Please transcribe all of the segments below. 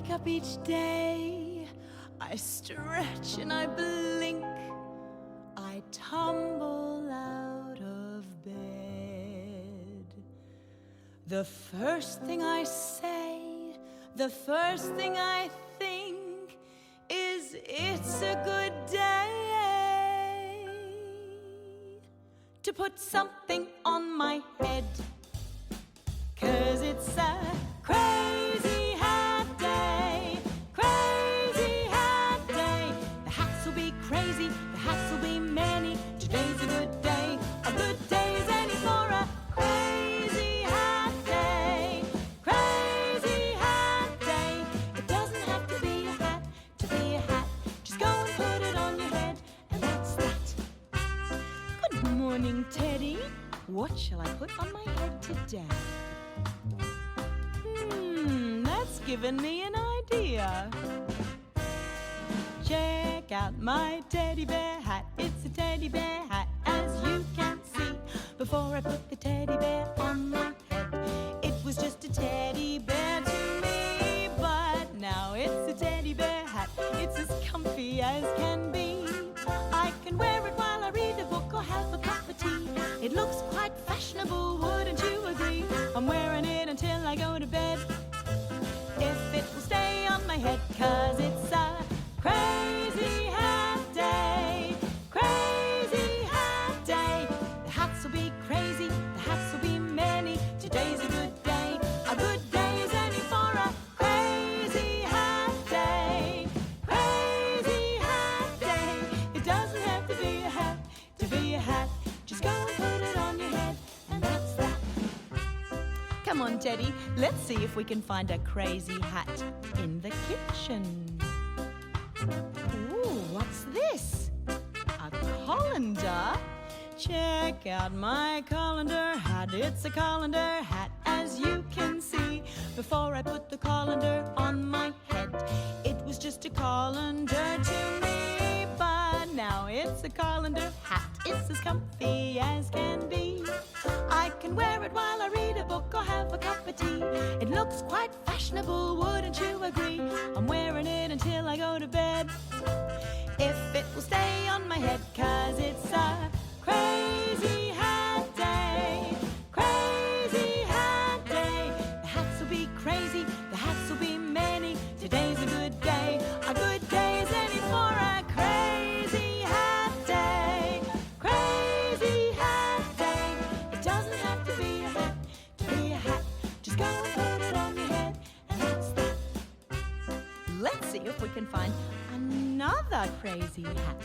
wake up each day, I stretch and I blink, I tumble out of bed. The first thing I say, the first thing I think is it's a good day to put something on my head, 'cause it's a crazy hat day, crazy hat day. The hats will be crazy, the hats will be many. Today's a good day as any for a crazy hat day, crazy hat day. It doesn't have to be a hat to be a hat. Just go and put it on your head, and that's that. Good morning, Teddy. What shall I put on my head today? That's given me an idea. Check out my teddy bear hat. It's a teddy bear hat, as you can see. Before I put the teddy bear on my head, it was just a teddy bear to me. But now it's a teddy bear hat. It's as comfy as can be. I can wear it while I read a book or have a cup of tea. It looks quite fashionable, wouldn't you agree? I'm wearing it until I go to bed, if it will stay on my head, 'cause it's a crazy hat day, crazy hat day. The hats will be crazy, the hats will be many. Today's a good day as any for a crazy hat day, crazy hat day. It doesn't have to be a hat to be a hat. Just go and put it on your head, and that's that. Come on, Teddy, let's see if we can find a crazy hat in the kitchen. Ooh, what's this? A colander? Check out my colander hat. It's a colander hat, as you can see. Before I put the colander on my head, it was just a colander to me. But now it's a colander hat. It's as comfy as can be. I can wear it while I read a book or have a cup of tea. It looks quite fashionable, wouldn't you agree? I'm wearing it until I go to bed, if it will stay on my head, 'cause it's a crazy hat day, crazy hat day. The hats will be crazy, the hats will be many. Today's a good day as any for a crazy hat day, crazy hat day. It doesn't have to be a hat to be a hat. Just go and put it on your head, and that's that. Let's see if we can find another crazy hat.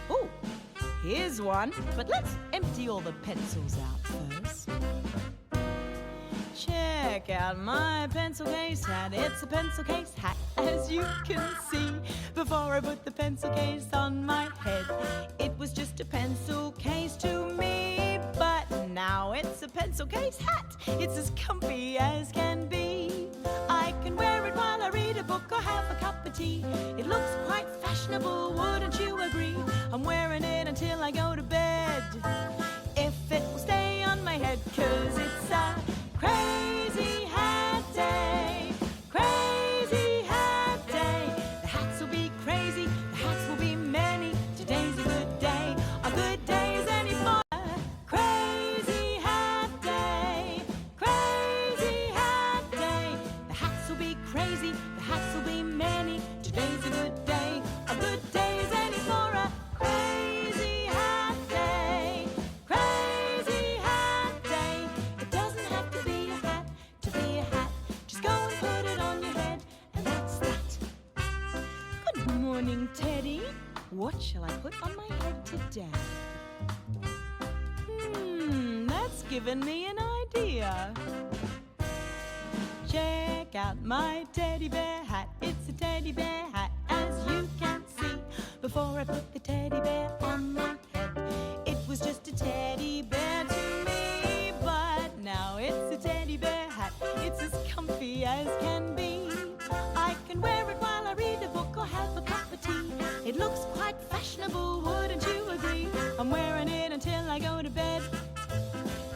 Oh, here's one, but let's empty all the pencils out first. Check out my pencil case hat. It's a pencil case hat, as you can see. Before I put the pencil case on my head, it was just a pencil case to me. But now it's a pencil case hat. It's as comfy as can be. I can wear it while I read a book or have a cup of tea. It looks quite fashionable, wouldn't you agree? I'm wearing it until I go to bed, if it will stay on my head, 'cause it's a crazy hat day, crazy hat day. The hats will be crazy, the hats will be many. Today's a good day as any for a crazy hat day, crazy hat day. The hats will be crazy, the hats will be many. Today's a good day as any for a crazy hat day, crazy hat day. It doesn't have to be a hat to be a hat. Just go and put it on your head, and that's that. Good morning, Teddy. What shall I put on my head today? That's given me an idea. Check out my teddy bear hat. It's a teddy bear hat, as you can see. Before I put the teddy bear on my head, it was just a teddy bear to me. But now it's a teddy bear hat. It's as comfy as can be. I can wear it while I read a book or have a cup of tea. It looks quite fashionable, wouldn't you agree? I'm wearing it until I go to bed,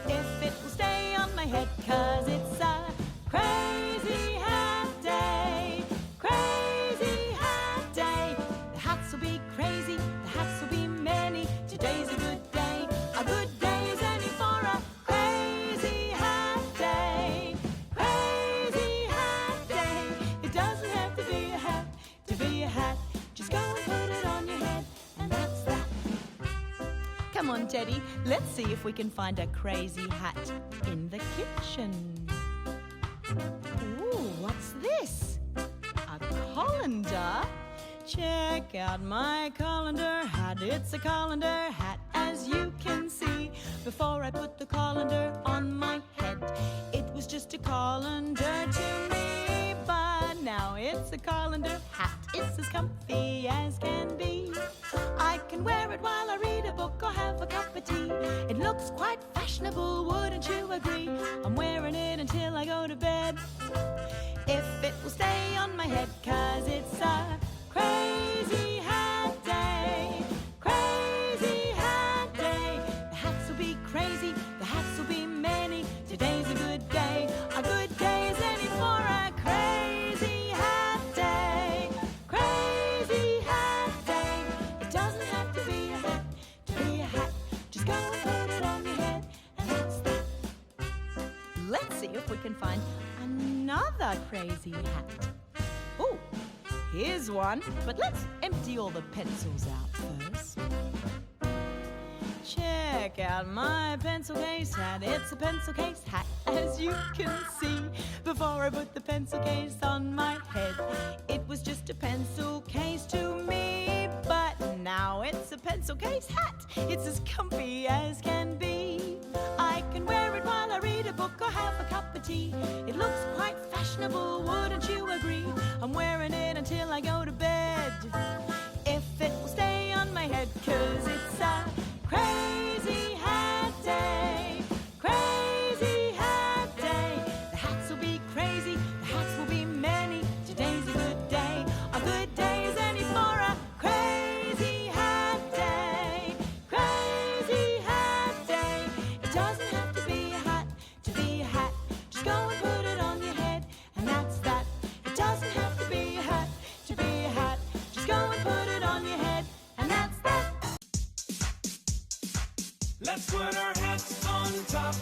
if it will stay on my head, 'cause it's a crazy hat day, Come on, Teddy, let's see if we can find a crazy hat in the kitchen. Ooh, what's this? A colander? Check out my colander hat. It's a colander hat, as you can see. Before I put the colander on my head, it was just a colander to me. But now it's a colander hat. It's as comfy as can be. I can wear it while I read a book or have a cup of tea. It looks quite fashionable, wouldn't you agree? I'm wearing it until I go to bed. If it will stay on my head, 'cause it's a crazy hat day. Crazy hat day. The hats will be crazy, the hats will be many. Today's a good day. A good day is any for a crazy hat day. Crazy hat day. It doesn't have to be a hat to be a hat. Just go and put it on your head, and that's that. Let's see if we can find another crazy hat. Oh, here's one, but let's empty all the pencils out first. Check out my pencil case hat. It's a pencil case hat, as you can see. Before I put the pencil case on my head, it was just a pencil case to me. But now it's a pencil case hat. It's as comfy as can be. I can wear it while I read a book or have a cup of tea. It looks quite fashionable, wouldn't you agree? I'm wearing it until I go to bed. If it will stay on my head, 'cause it's a crazy hat day. Crazy hat day. The hats will be crazy, the hats will be many. Today's a good day. A good day is any for a crazy hat day. Crazy hat day. It doesn't have to be a hat to be a hat. Just go and put it on your head, and that's that. It doesn't have to be a hat to be a hat. Just go and put it on your head, and that's that. Let's put our hats on top.